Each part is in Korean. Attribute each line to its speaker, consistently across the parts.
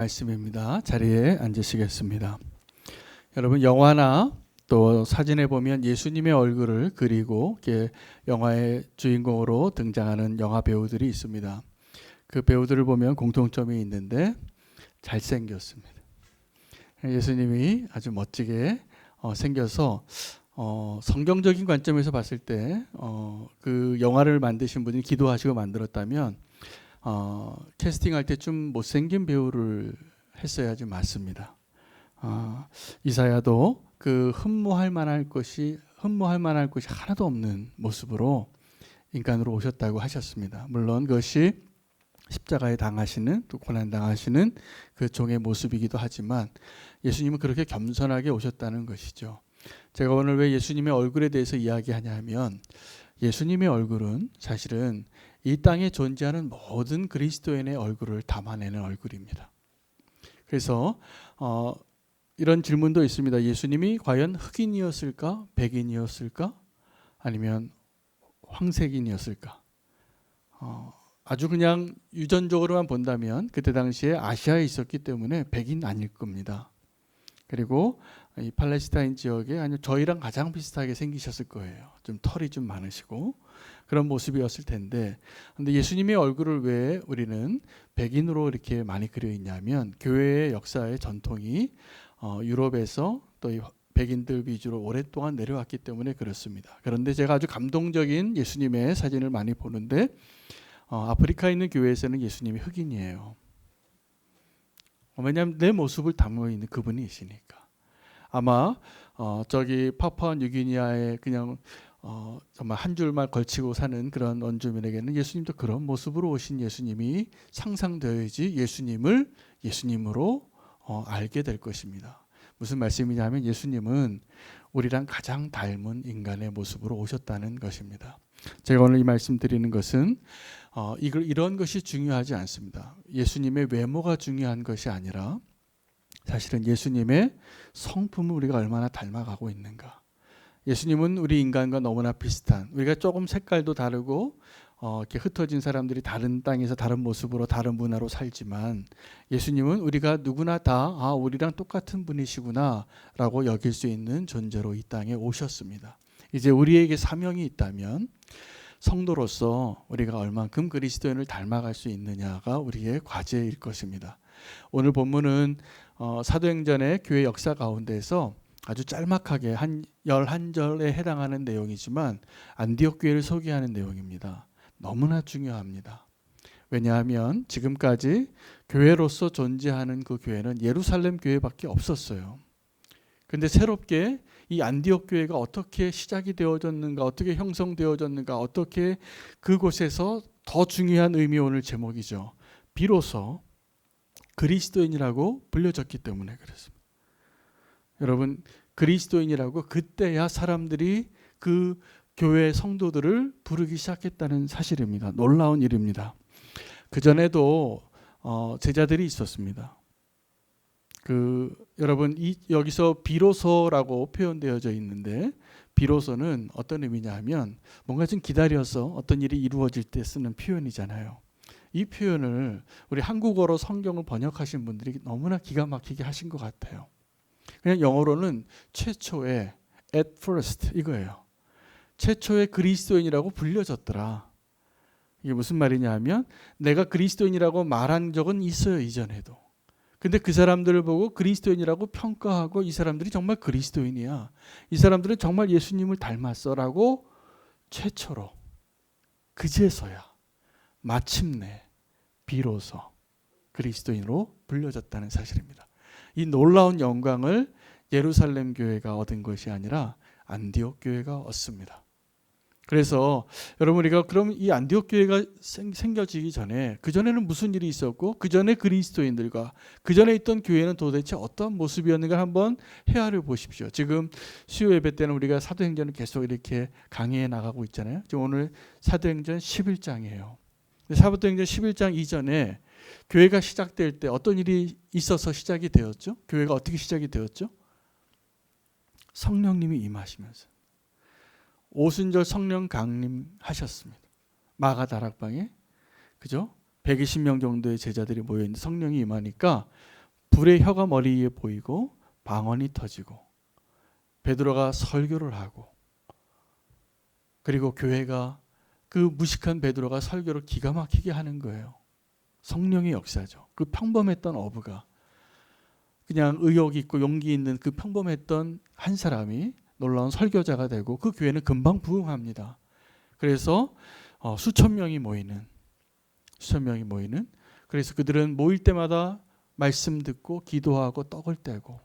Speaker 1: 말씀입니다. 자리에 앉으시겠습니다. 여러분, 영화나 또 사진에 보면 예수님의 얼굴을 그리고 이렇게 영화의 주인공으로 등장하는 영화 배우들이 있습니다. 그 배우들을 보면 공통점이 있는데 잘생겼습니다. 예수님이 아주 멋지게 생겨서 성경적인 관점에서 봤을 때 그 영화를 만드신 분이 기도하시고 만들었다면 캐스팅할 때 좀 못생긴 배우를 했어야지 맞습니다. 이사야도 그 흠모할 만할 것이 하나도 없는 모습으로 인간으로 오셨다고 하셨습니다. 물론 그것이 십자가에 당하시는, 또 고난 당하시는 그 종의 모습이기도 하지만 예수님은 그렇게 겸손하게 오셨다는 것이죠. 제가 오늘 왜 예수님의 얼굴에 대해서 이야기하냐 하면, 예수님의 얼굴은 사실은 이 땅에 존재하는 모든 그리스도인의 얼굴을 담아내는 얼굴입니다. 그래서 이런 질문도 있습니다. 예수님이 과연 흑인이었을까? 백인이었을까? 아니면 황색인이었을까? 아주 그냥 유전적으로만 본다면 그때 당시에 아시아에 있었기 때문에 백인 아닐 겁니다. 그리고 이 팔레스타인 지역에 아니면 저희랑 가장 비슷하게 생기셨을 거예요. 좀 털이 좀 많으시고 그런 모습이었을 텐데, 근데 예수님의 얼굴을 왜 우리는 백인으로 이렇게 많이 그려 있냐면, 교회의 역사의 전통이 유럽에서 또 이 백인들 위주로 오랫동안 내려왔기 때문에 그렇습니다. 그런데 제가 아주 감동적인 예수님의 사진을 많이 보는데 아프리카에 있는 교회에서는 예수님이 흑인이에요. 왜냐하면 내 모습을 담고 있는 그분이시니까. 아마 저기 파푸아 뉴기니아에 그냥 정말 한 줄만 걸치고 사는 그런 원주민에게는 예수님도 그런 모습으로 오신 예수님이 상상되어야지 예수님을 예수님으로 알게 될 것입니다. 무슨 말씀이냐면 예수님은 우리랑 가장 닮은 인간의 모습으로 오셨다는 것입니다. 제가 오늘 이 말씀 드리는 것은 이런 것이 중요하지 않습니다. 예수님의 외모가 중요한 것이 아니라 사실은 예수님의 성품을 우리가 얼마나 닮아가고 있는가. 예수님은 우리 인간과 너무나 비슷한, 우리가 조금 색깔도 다르고 이렇게 흩어진 사람들이 다른 땅에서 다른 모습으로 다른 문화로 살지만, 예수님은 우리가 누구나 다 우리랑 똑같은 분이시구나 라고 여길 수 있는 존재로 이 땅에 오셨습니다. 이제 우리에게 사명이 있다면 성도로서 우리가 얼만큼 그리스도인을 닮아갈 수 있느냐가 우리의 과제일 것입니다. 오늘 본문은 사도행전의 교회 역사 가운데서 아주 짤막하게 한 11절에 해당하는 내용이지만 안디옥 교회를 소개하는 내용입니다. 너무나 중요합니다. 왜냐하면 지금까지 교회로서 존재하는 그 교회는 예루살렘 교회밖에 없었어요. 그런데 새롭게 이 안디옥 교회가 어떻게 시작이 되어졌는가, 어떻게 형성되어졌는가, 어떻게 그곳에서 더 중요한 의미, 오늘 제목이죠. 비로소 그리스도인이라고 불려졌기 때문에 그렇습니다. 여러분, 그리스도인이라고 그때야 사람들이 그 교회 성도들을 부르기 시작했다는 사실입니다. 놀라운 일입니다. 그전에도 제자들이 있었습니다. 여러분, 여기서 비로소라고 표현되어져 있는데, 비로소는 어떤 의미냐 하면 뭔가 좀 기다려서 어떤 일이 이루어질 때 쓰는 표현이잖아요. 이 표현을 우리 한국어로 성경을 번역하신 분들이 너무나 기가 막히게 하신 것 같아요. 그냥 영어로는 최초의 at first 이거예요. 최초의 그리스도인이라고 불려졌더라. 이게 무슨 말이냐 하면 내가 그리스도인이라고 말한 적은 있어요, 이전에도. 근데 그 사람들을 보고 그리스도인이라고 평가하고, 이 사람들이 정말 그리스도인이야, 이 사람들은 정말 예수님을 닮았어 라고 최초로, 그제서야 마침내 비로소 그리스도인으로 불려졌다는 사실입니다. 이 놀라운 영광을 예루살렘 교회가 얻은 것이 아니라 안디옥 교회가 얻습니다. 그래서 여러분, 우리가 그럼 이 안디옥 교회가 생겨지기 전에, 그전에는 무슨 일이 있었고, 그전에 그리스도인들과 그전에 있던 교회는 도대체 어떤 모습이었는가 한번 헤아려 보십시오. 지금 수요 예배 때는 우리가 사도행전을 계속 이렇게 강의해 나가고 있잖아요. 지금 오늘 사도행전 11장이에요. 사도행전 11장 이전에 교회가 시작될 때 어떤 일이 있어서 시작이 되었죠? 교회가 어떻게 시작이 되었죠? 성령님이 임하시면서 오순절 성령 강림하셨습니다. 마가 다락방에, 그죠? 120명 정도의 제자들이 모여 있는데 성령이 임하니까 불의 혀가 머리 위에 보이고 방언이 터지고 베드로가 설교를 하고 그리고 교회가 그 무식한 베드로가 설교를 기가 막히게 하는 거예요. 성령의 역사죠. 그 평범했던 어부가 그냥 의욕 있고 용기 있는 그 평범했던 한 사람이 놀라운 설교자가 되고 그 교회는 금방 부흥합니다. 그래서 수천 명이 모이는 그래서 그들은 모일 때마다 말씀 듣고 기도하고 떡을 떼고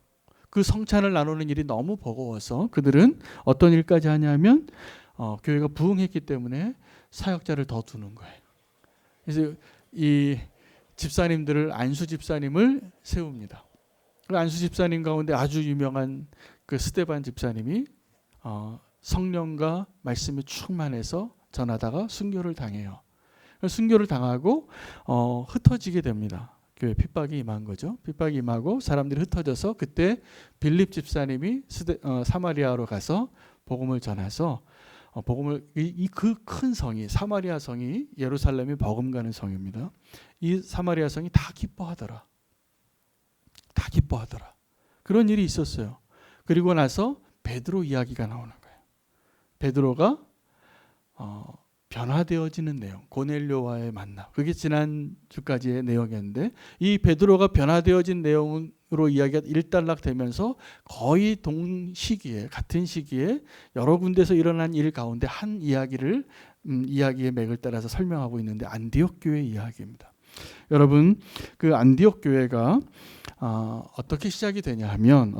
Speaker 1: 그 성찬을 나누는 일이 너무 버거워서 그들은 어떤 일까지 하냐면 교회가 부흥했기 때문에 사역자를 더 두는 거예요. 그래서 이 집사님들을 안수 집사님을 세웁니다. 그 안수 집사님 가운데 아주 유명한 그 스데반 집사님이 성령과 말씀이 충만해서 전하다가 순교를 당해요. 순교를 당하고 흩어지게 됩니다. 교회 핍박이 임한 거죠. 핍박이 임하고 사람들이 흩어져서 그때 빌립 집사님이 사마리아로 가서 복음을 전해서 복음을 이 그 큰 성이 사마리아 성이 예루살렘이 버금가는 성입니다. 이 사마리아 성이 다 기뻐하더라. 그런 일이 있었어요. 그리고 나서 베드로 이야기가 나오는 거예요. 베드로가 변화되어지는 내용, 고넬료와의 만남. 그게 지난 주까지의 내용이었는데 이 베드로가 변화되어진 내용으로 이야기가 일단락되면서 거의 동시기에 같은 시기에 여러 군데서 일어난 일 가운데 한 이야기를 이야기의 맥을 따라서 설명하고 있는데 안디옥 교회 이야기입니다. 여러분 그 안디옥 교회가 어떻게 시작이 되냐면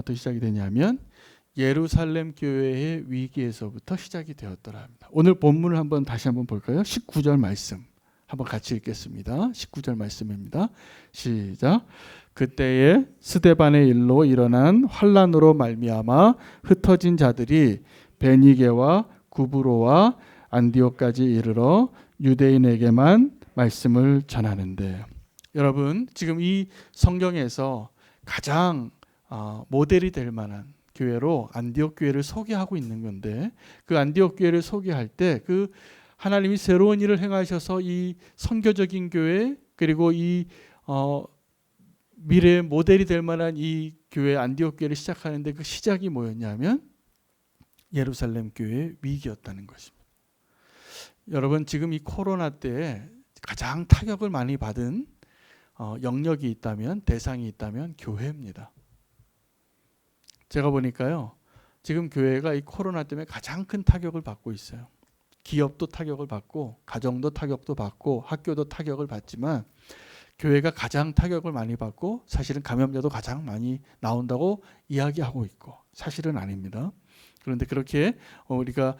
Speaker 1: 예루살렘 교회의 위기에서부터 시작이 되었더라 합니다. 오늘 본문을 다시 한번 볼까요? 19절 말씀 한번 같이 읽겠습니다. 19절 말씀입니다. 시작. 그때에 스데반의 일로 일어난 환란으로 말미암아 흩어진 자들이 베니게와 구브로와 안디옥까지 이르러 유대인에게만 말씀을 전하는데 여러분 지금 이 성경에서 가장 모델이 될 만한 교회로 안디옥 교회를 소개하고 있는 건데 그 안디옥 교회를 소개할 때 그 하나님이 새로운 일을 행하셔서 이 선교적인 교회 그리고 이 미래의 모델이 될 만한 이 교회 안디옥 교회를 시작하는데 그 시작이 뭐였냐면 예루살렘 교회의 위기였다는 것입니다. 여러분 지금 이 코로나 때에 가장 타격을 많이 받은 영역이 있다면 대상이 있다면 교회입니다. 제가 보니까요. 지금 교회가 이 코로나 때문에 가장 큰 타격을 받고 있어요. 기업도 타격을 받고 가정도 타격도 받고 학교도 타격을 받지만 교회가 가장 타격을 많이 받고 사실은 감염자도 가장 많이 나온다고 이야기하고 있고 사실은 아닙니다. 그런데 그렇게 우리가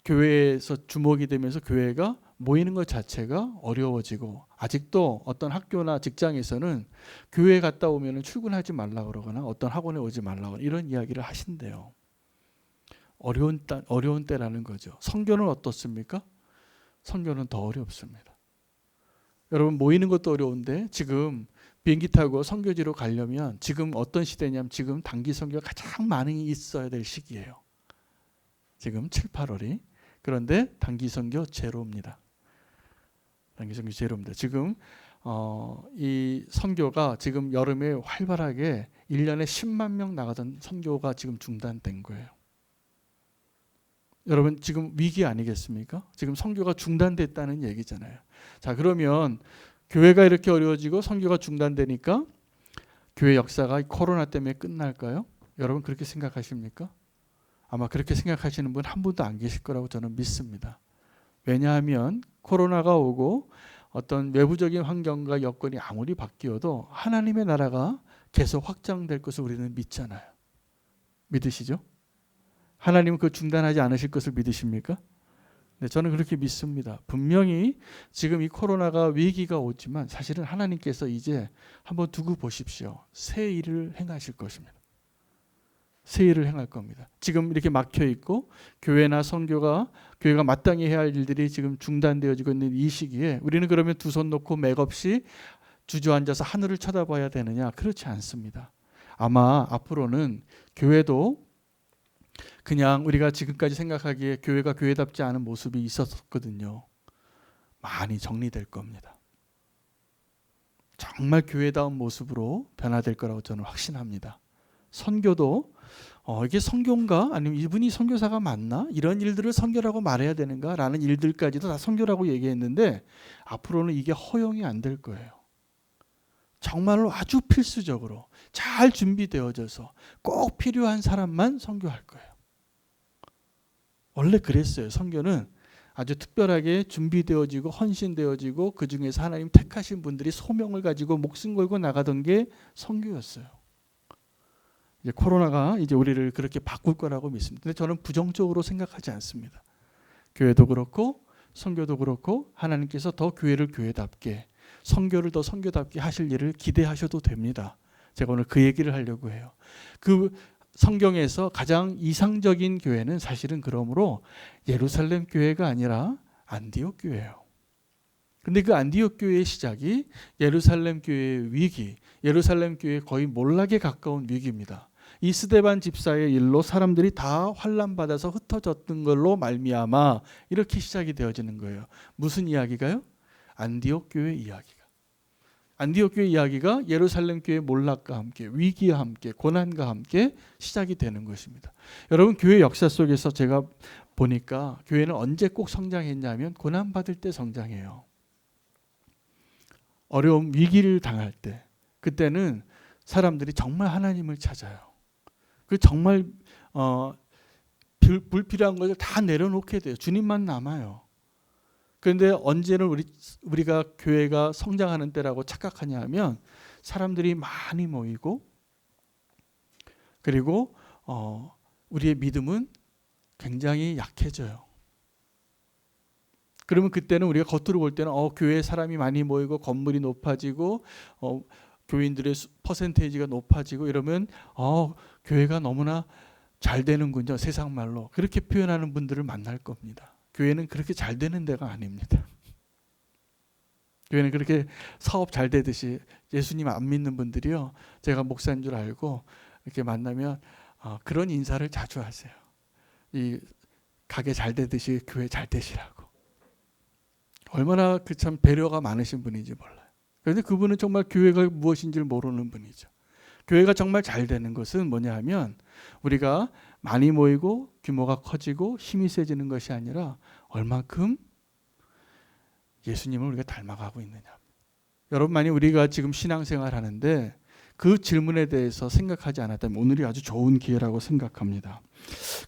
Speaker 1: 교회에서 주목이 되면서 교회가 모이는 것 자체가 어려워지고 아직도 어떤 학교나 직장에서는 교회 갔다 오면 출근하지 말라 그러거나 어떤 학원에 오지 말라 이런 이야기를 하신대요. 어려운 때라는 거죠. 선교는 어떻습니까? 선교는 더 어렵습니다. 여러분 모이는 것도 어려운데 지금 비행기 타고 선교지로 가려면 지금 어떤 시대냐면 지금 단기 선교가 가장 많이 있어야 될 시기예요. 지금 7, 8월이. 그런데 단기 선교 제로입니다. 단기 선교 제로입니다. 지금 이 선교가 지금 여름에 활발하게 1년에 10만 명 나가던 선교가 지금 중단된 거예요. 여러분 지금 위기 아니겠습니까? 지금 선교가 중단됐다는 얘기잖아요. 자 그러면 교회가 이렇게 어려워지고 선교가 중단되니까 교회 역사가 코로나 때문에 끝날까요? 여러분 그렇게 생각하십니까? 아마 그렇게 생각하시는 분 한 분도 안 계실 거라고 저는 믿습니다. 왜냐하면 코로나가 오고 어떤 외부적인 환경과 여건이 아무리 바뀌어도 하나님의 나라가 계속 확장될 것을 우리는 믿잖아요. 믿으시죠? 하나님은 그 중단하지 않으실 것을 믿으십니까? 네, 저는 그렇게 믿습니다. 분명히 지금 이 코로나가 위기가 오지만 사실은 하나님께서 이제 한번 두고 보십시오. 새 일을 행하실 것입니다. 새 일을 행할 겁니다. 지금 이렇게 막혀 있고 교회나 선교가 교회가 마땅히 해야 할 일들이 지금 중단되어지고 있는 이 시기에 우리는 그러면 두 손 놓고 맥없이 주저앉아서 하늘을 쳐다봐야 되느냐? 그렇지 않습니다. 아마 앞으로는 교회도 그냥 우리가 지금까지 생각하기에 교회가 교회답지 않은 모습이 있었거든요. 많이 정리될 겁니다. 정말 교회다운 모습으로 변화될 거라고 저는 확신합니다. 선교도 이게 선교인가? 아니면 이분이 선교사가 맞나? 이런 일들을 선교라고 말해야 되는가? 라는 일들까지도 다 선교라고 얘기했는데 앞으로는 이게 허용이 안 될 거예요. 정말로 아주 필수적으로 잘 준비되어져서 꼭 필요한 사람만 선교할 거예요. 원래 그랬어요. 선교는 아주 특별하게 준비되어지고 헌신되어지고 그 중에서 하나님 택하신 분들이 소명을 가지고 목숨 걸고 나가던 게 선교였어요. 이제 코로나가 이제 우리를 그렇게 바꿀 거라고 믿습니다. 근데 저는 부정적으로 생각하지 않습니다. 교회도 그렇고 선교도 그렇고 하나님께서 더 교회를 교회답게 선교를 더 선교답게 하실 일을 기대하셔도 됩니다. 제가 오늘 그 얘기를 하려고 해요. 그 성경에서 가장 이상적인 교회는 사실은 그러므로 예루살렘 교회가 아니라 안디옥 교회예요. 근데 그 안디옥 교회의 시작이 예루살렘 교회의 위기, 예루살렘 교회의 거의 몰락에 가까운 위기입니다. 이 스데반 집사의 일로 사람들이 다 환난받아서 흩어졌던 걸로 말미암아 이렇게 시작이 되어지는 거예요. 무슨 이야기가요? 안디옥 교회 이야기가. 안디옥 교회 이야기가 예루살렘 교회 몰락과 함께 위기와 함께 고난과 함께 시작이 되는 것입니다. 여러분 교회 역사 속에서 제가 보니까 교회는 언제 꼭 성장했냐면 고난받을 때 성장해요. 어려움 위기를 당할 때 그때는 사람들이 정말 하나님을 찾아요. 그 정말 불필요한 것을 다 내려놓게 돼요. 주님만 남아요. 그런데 언제는 우리가 교회가 성장하는 때라고 착각하냐 하면 사람들이 많이 모이고 그리고 우리의 믿음은 굉장히 약해져요. 그러면 그때는 우리가 겉으로 볼 때는 교회에 사람이 많이 모이고 건물이 높아지고 교인들의 퍼센테이지가 높아지고 이러면 교회가 너무나 잘 되는군요. 세상 말로. 그렇게 표현하는 분들을 만날 겁니다. 교회는 그렇게 잘 되는 데가 아닙니다. 교회는 그렇게 사업 잘 되듯이 예수님 안 믿는 분들이요. 제가 목사인 줄 알고 이렇게 만나면 그런 인사를 자주 하세요. 이 가게 잘 되듯이 교회 잘 되시라고. 얼마나 그 참 배려가 많으신 분인지 몰라요. 그런데 그분은 정말 교회가 무엇인지를 모르는 분이죠. 교회가 정말 잘 되는 것은 뭐냐 하면 우리가 많이 모이고 규모가 커지고 힘이 세지는 것이 아니라 얼만큼 예수님을 우리가 닮아가고 있느냐. 여러분 만약 우리가 지금 신앙생활 하는데 그 질문에 대해서 생각하지 않았다면 오늘이 아주 좋은 기회라고 생각합니다.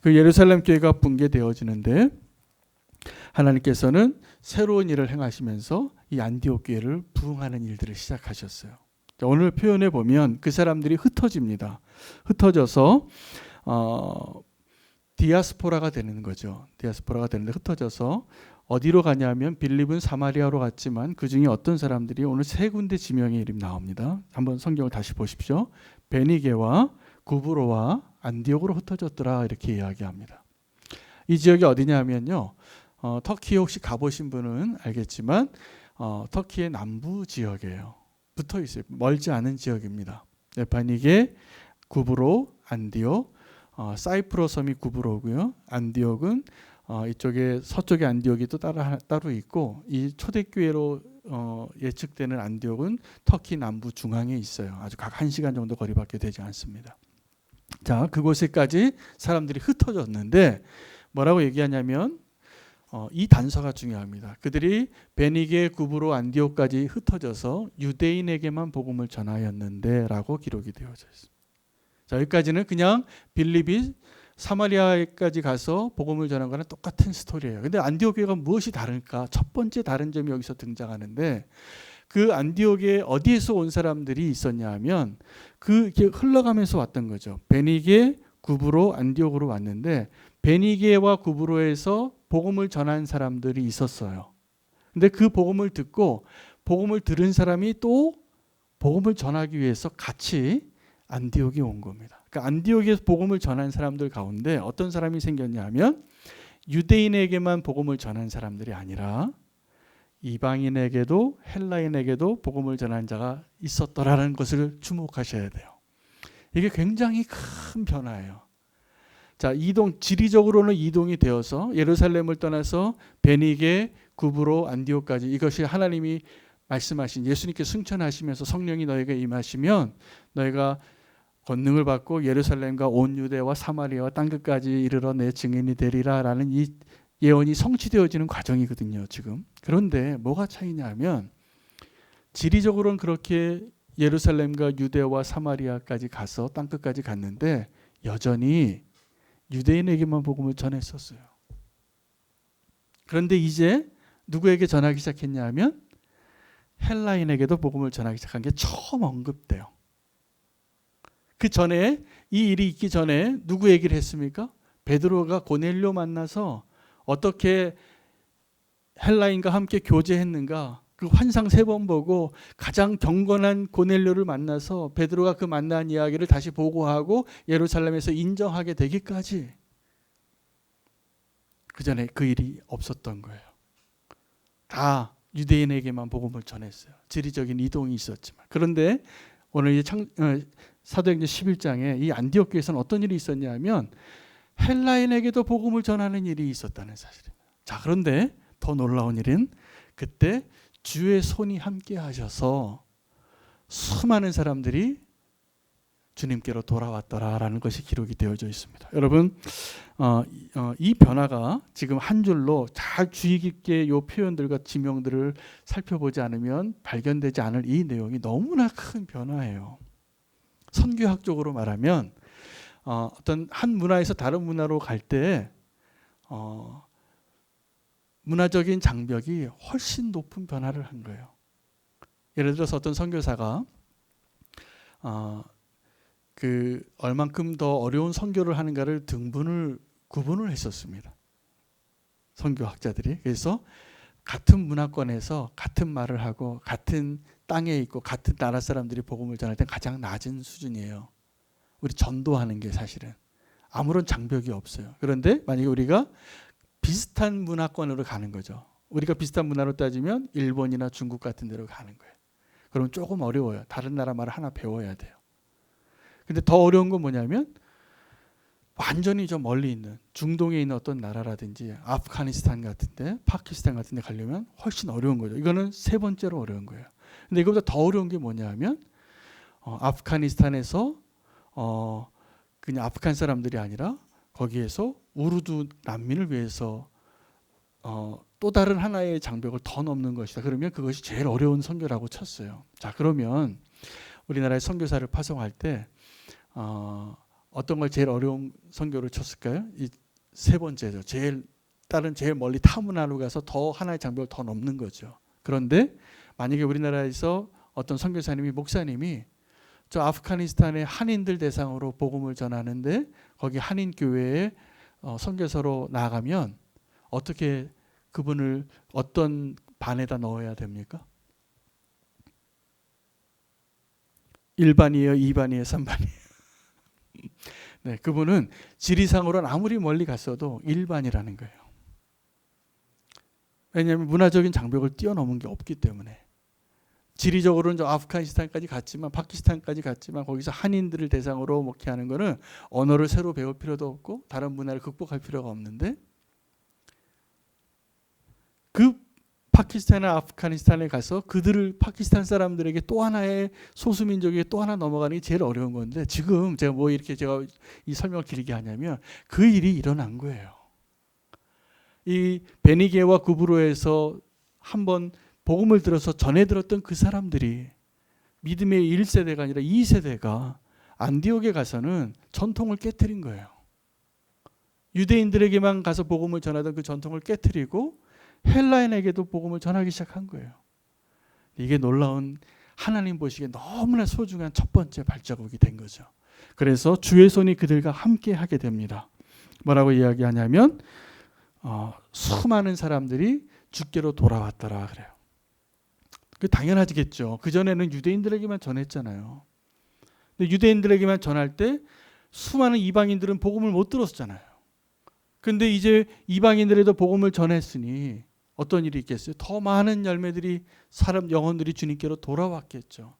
Speaker 1: 그 예루살렘 교회가 붕괴되어지는데 하나님께서는 새로운 일을 행하시면서 이 안디옥 교회를 부흥하는 일들을 시작하셨어요. 오늘 표현해 보면 그 사람들이 흩어집니다. 흩어져서 디아스포라가 되는 거죠. 디아스포라가 되는데 흩어져서 어디로 가냐면 빌립은 사마리아로 갔지만 그 중에 어떤 사람들이 오늘 세 군데 지명의 이름이 나옵니다. 한번 성경을 다시 보십시오. 베니게와 구브로와 안디옥으로 흩어졌더라 이렇게 이야기합니다. 이 지역이 어디냐면요. 터키 혹시 가보신 분은 알겠지만 터키의 남부 지역이에요. 붙어 있어요. 멀지 않은 지역입니다. 베니게, 구브로, 안디옥, 사이프러 섬이 구브로고요. 안디옥은 이쪽에 서쪽에 안디옥이 또 따로 있고 이 초대교회로 예측되는 안디옥은 터키 남부 중앙에 있어요. 아주 각 1시간 정도 거리밖에 되지 않습니다. 자, 그곳에까지 사람들이 흩어졌는데 뭐라고 얘기하냐면 이 단서가 중요합니다. 그들이 베니게, 구브로, 안디옥까지 흩어져서 유대인에게만 복음을 전하였는데 라고 기록이 되어져 있습니다. 자, 여기까지는 그냥 빌립이 사마리아까지 가서 복음을 전한 거랑 똑같은 스토리예요. 근데 안디옥 교회가 무엇이 다를까? 첫 번째 다른 점이 여기서 등장하는데 그 안디옥에 어디에서 온 사람들이 있었냐 하면 그게 흘러가면서 왔던 거죠. 베니게, 구브로, 안디옥으로 왔는데 베니게와 구브로에서 복음을 전한 사람들이 있었어요. 근데 그 복음을 듣고 복음을 들은 사람이 또 복음을 전하기 위해서 같이 안디옥에 온 겁니다. 그러니까 안디옥에서 복음을 전한 사람들 가운데 어떤 사람이 생겼냐 하면 유대인에게만 복음을 전한 사람들이 아니라 이방인에게도 헬라인에게도 복음을 전한 자가 있었더라는 것을 주목하셔야 돼요. 이게 굉장히 큰 변화예요. 자, 지리적으로는 이동이 되어서 예루살렘을 떠나서 베니게, 구브로, 안디옥까지 이것이 하나님이 말씀하신 예수님께 승천하시면서 성령이 너에게 임하시면 너희가 권능을 받고 예루살렘과 온 유대와 사마리아와 땅끝까지 이르러 내 증인이 되리라라는 이 예언이 성취되어지는 과정이거든요. 지금. 그런데 뭐가 차이냐면 지리적으로는 그렇게 예루살렘과 유대와 사마리아까지 가서 땅끝까지 갔는데 여전히 유대인에게만 복음을 전했었어요. 그런데 이제 누구에게 전하기 시작했냐 하면 헬라인에게도 복음을 전하기 시작한 게 처음 언급돼요. 그 전에 이 일이 있기 전에 누구 얘기를 했습니까? 베드로가 고넬료 만나서 어떻게 헬라인과 함께 교제했는가 그 환상 3번 보고 가장 경건한 고넬료를 만나서 베드로가 그 만난 이야기를 다시 보고하고 예루살렘에서 인정하게 되기까지 그 전에 그 일이 없었던 거예요. 다 유대인에게만 복음을 전했어요. 지리적인 이동이 있었지만. 그런데 오늘 사도행전 11장에 이 안디옥 교회에서는 어떤 일이 있었냐면 헬라인에게도 복음을 전하는 일이 있었다는 사실입니다. 자, 그런데 더 놀라운 일은 그때 주의 손이 함께 하셔서 수많은 사람들이 주님께로 돌아왔더라라는 것이 기록이 되어져 있습니다. 여러분, 이 변화가 지금 한 줄로 잘 주의 깊게 이 표현들과 지명들을 살펴보지 않으면 발견되지 않을 이 내용이 너무나 큰 변화예요. 선교학적으로 말하면 어떤 한 문화에서 다른 문화로 갈 때 문화적인 장벽이 훨씬 높은 변화를 한 거예요. 예를 들어서 어떤 선교사가 그 얼만큼 더 어려운 선교를 하는가를 구분을 했었습니다. 선교학자들이. 그래서 같은 문화권에서 같은 말을 하고 같은 땅에 있고 같은 나라 사람들이 복음을 전할 때 가장 낮은 수준이에요. 우리 전도하는 게 사실은 아무런 장벽이 없어요. 그런데 만약에 우리가 비슷한 문화권으로 가는 거죠. 우리가 비슷한 문화로 따지면 일본이나 중국 같은 데로 가는 거예요. 그럼 조금 어려워요. 다른 나라 말을 하나 배워야 돼요. 근데 더 어려운 건 뭐냐면 완전히 저 멀리 있는 중동에 있는 어떤 나라라든지 아프가니스탄 같은데 파키스탄 같은 데 가려면 훨씬 어려운 거죠. 이거는 3번째로 어려운 거예요. 근데 이거보다 더 어려운 게 뭐냐면 아프가니스탄에서 그냥 아프간 사람들이 아니라 거기에서 우르두 난민을 위해서 또 다른 하나의 장벽을 더 넘는 것이다. 그러면 그것이 제일 어려운 선교라고 쳤어요. 자, 그러면 우리나라의 선교사를 파송할 때 어떤 걸 제일 어려운 선교를 쳤을까요? 이 3번째죠. 제일 멀리 타문화로 가서 더 하나의 장벽을 더 넘는 거죠. 그런데 만약에 우리나라에서 어떤 선교사님이 목사님이 저 아프가니스탄의 한인들 대상으로 복음을 전하는데 거기 한인 교회에 선교사로 나가면 어떻게 그분을 어떤 반에다 넣어야 됩니까? 1반이에요, 2반이에요, 3반이에요. 네, 그분은 지리상으로는 아무리 멀리 갔어도 1반이라는 거예요. 왜냐하면 문화적인 장벽을 뛰어넘은 게 없기 때문에. 지리적으로는 저 아프가니스탄까지 갔지만 파키스탄까지 갔지만 거기서 한인들을 대상으로 목회하는 거는 언어를 새로 배울 필요도 없고 다른 문화를 극복할 필요가 없는데 그 파키스탄이나 아프가니스탄에 가서 그들을 파키스탄 사람들에게 또 하나의 소수민족에게 또 하나 넘어가는 게 제일 어려운 건데 지금 제가 이 설명을 길게 하냐면 그 일이 일어난 거예요. 이 베니게와 구브로에서 한번 복음을 들어서 전해 들었던 그 사람들이 믿음의 1세대가 아니라 2세대가 안디옥에 가서는 전통을 깨트린 거예요. 유대인들에게만 가서 복음을 전하던 그 전통을 깨트리고 헬라인에게도 복음을 전하기 시작한 거예요. 이게 놀라운 하나님 보시기에 너무나 소중한 첫 번째 발자국이 된 거죠. 그래서 주의 손이 그들과 함께 하게 됩니다. 뭐라고 이야기하냐면 수많은 사람들이 주께로 돌아왔더라 그래요. 그 당연하겠죠. 그전에는 유대인들에게만 전했잖아요. 근데 유대인들에게만 전할 때 수많은 이방인들은 복음을 못 들었잖아요. 근데 이제 이방인들에도 복음을 전했으니 어떤 일이 있겠어요? 더 많은 열매들이 영혼들이 주님께로 돌아왔겠죠.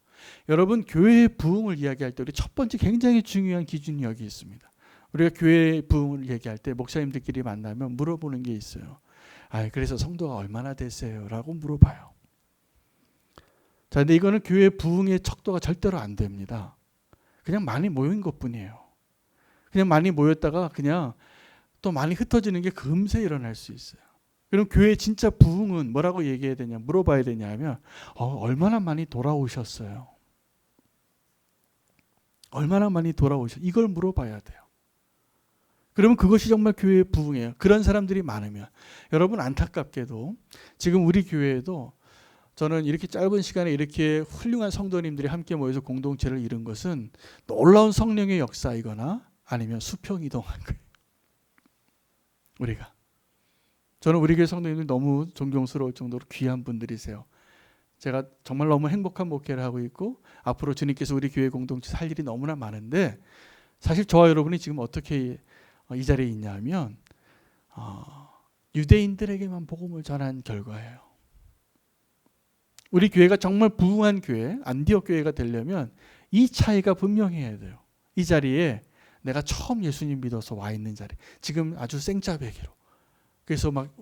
Speaker 1: 여러분, 교회의 부흥을 이야기할 때 우리 첫 번째 굉장히 중요한 기준이 여기 있습니다. 우리가 교회의 부흥을 얘기할 때 목사님들끼리 만나면 물어보는 게 있어요. 그래서 성도가 얼마나 되세요? 라고 물어봐요. 자, 근데 이거는 교회 부흥의 척도가 절대로 안 됩니다. 그냥 많이 모인 것뿐이에요. 그냥 많이 모였다가 그냥 또 많이 흩어지는 게 금세 일어날 수 있어요. 그럼 교회 진짜 부흥은 뭐라고 얘기해야 되냐, 물어봐야 되냐 하면 얼마나 많이 돌아오셨어요. 얼마나 많이 돌아오셨어요. 이걸 물어봐야 돼요. 그러면 그것이 정말 교회의 부흥이에요. 그런 사람들이 많으면. 여러분, 안타깝게도 지금 우리 교회에도 저는 이렇게 짧은 시간에 이렇게 훌륭한 성도님들이 함께 모여서 공동체를 이룬 것은 놀라운 성령의 역사이거나 아니면 수평이동한 거예요. 우리가. 저는 우리 교회 성도님들 너무 존경스러울 정도로 귀한 분들이세요. 제가 정말 너무 행복한 목회를 하고 있고 앞으로 주님께서 우리 교회 공동체 살 일이 너무나 많은데, 사실 저와 여러분이 지금 어떻게 이 자리에 있냐면 유대인들에게만 복음을 전한 결과예요. 우리 교회가 정말 부흥한 교회, 안디옥 교회가 되려면 이 차이가 분명해야 돼요. 이 자리에 내가 처음 예수님 믿어서 와 있는 자리, 지금 아주 생짜배기로, 그래서 막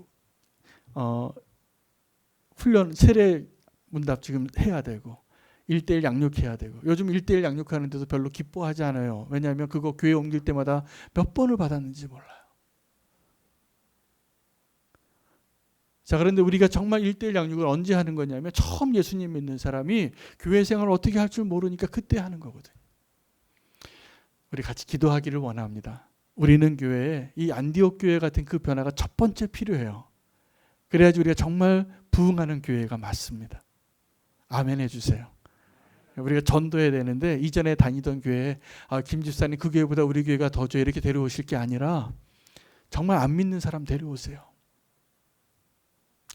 Speaker 1: 훈련 세례 문답 지금 해야 되고 1:1 양육해야 되고, 요즘 1:1 양육하는데도 별로 기뻐하지 않아요. 왜냐하면 그거 교회 옮길 때마다 몇 번을 받았는지 몰라요. 자, 그런데 우리가 정말 1:1 양육을 언제 하는 거냐면 처음 예수님 믿는 사람이 교회 생활을 어떻게 할 줄 모르니까 그때 하는 거거든요. 우리 같이 기도하기를 원합니다. 우리는 교회에 이 안디옥 교회 같은 그 변화가 첫 번째 필요해요. 그래야지 우리가 정말 부흥하는 교회가 맞습니다. 아멘 해주세요. 우리가 전도해야 되는데 이전에 다니던 교회에 김 집사님 그 교회보다 우리 교회가 더 좋아요 이렇게 데려오실 게 아니라 정말 안 믿는 사람 데려오세요.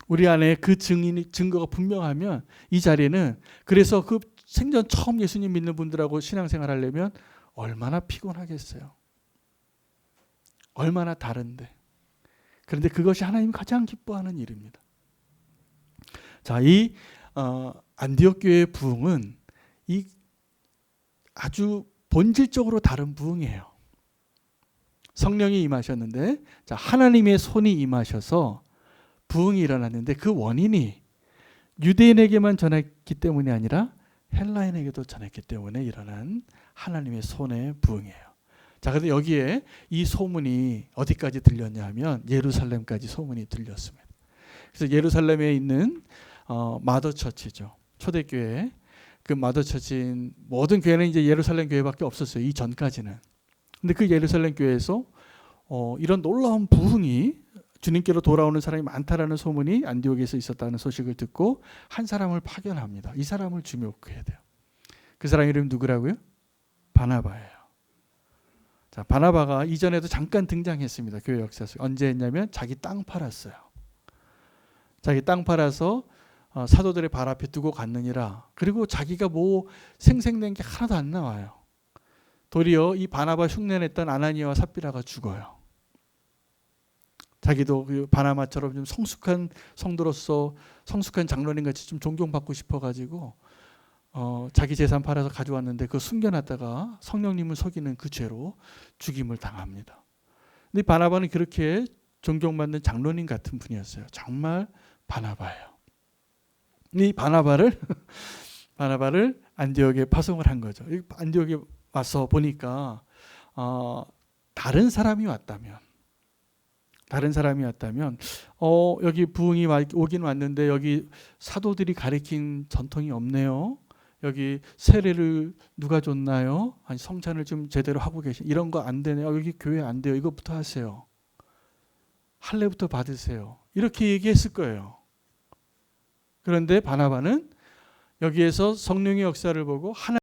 Speaker 1: 우리 안에 그 증거가 분명하면 이 자리는, 그래서 그 생전 처음 예수님 믿는 분들하고 신앙생활 하려면 얼마나 피곤하겠어요. 얼마나 다른데. 그런데 그것이 하나님 가장 기뻐하는 일입니다. 자, 이 안디옥 교회의 부흥은 이 아주 본질적으로 다른 부흥이에요. 성령이 임하셨는데, 자, 하나님의 손이 임하셔서 부흥이 일어났는데 그 원인이 유대인에게만 전했기 때문이 아니라 헬라인에게도 전했기 때문에 일어난 하나님의 손의 부흥이에요. 자, 그런데 여기에 이 소문이 어디까지 들렸냐 하면 예루살렘까지 소문이 들렸습니다. 그래서 예루살렘에 있는 마더처치죠. 초대교회. 그 마더처치인 모든 교회는 이제 예루살렘 교회밖에 없었어요. 이 전까지는. 근데 그 예루살렘 교회에서 이런 놀라운 부흥이, 주님께로 돌아오는 사람이 많다라는 소문이 안디옥에서 있었다는 소식을 듣고 한 사람을 파견합니다. 이 사람을 주목해야 돼요. 그 사람 이름이 누구라고요? 바나바예요. 자, 바나바가 이전에도 잠깐 등장했습니다. 교회 역사 속에. 언제 했냐면 자기 땅 팔았어요. 자기 땅 팔아서 사도들의 발 앞에 두고 갔느니라. 그리고 자기가 뭐 생생낸 게 하나도 안 나와요. 도리어 이 바나바 흉내냈던 아나니아와 삽비라가 죽어요. 자기도 그 바나바처럼 좀 성숙한 성도로서 성숙한 장로님 같이 좀 존경받고 싶어가지고 자기 재산 팔아서 가져왔는데 그거 숨겨놨다가 성령님을 속이는 그 죄로 죽임을 당합니다. 근데 바나바는 그렇게 존경받는 장로님 같은 분이었어요. 정말 바나바예요. 이 바나바를 안디옥에 파송을 한 거죠. 안디옥에 와서 보니까 다른 사람이 왔다면 여기 부흥이 오긴 왔는데 여기 사도들이 가리킨 전통이 없네요. 여기 세례를 누가 줬나요? 아니 성찬을 좀 제대로 하고 이런 거 안 되네요. 여기 교회 안 돼요. 이것부터 하세요. 할례부터 받으세요. 이렇게 얘기했을 거예요. 그런데 바나바는 여기에서 성령의 역사를 보고 하나님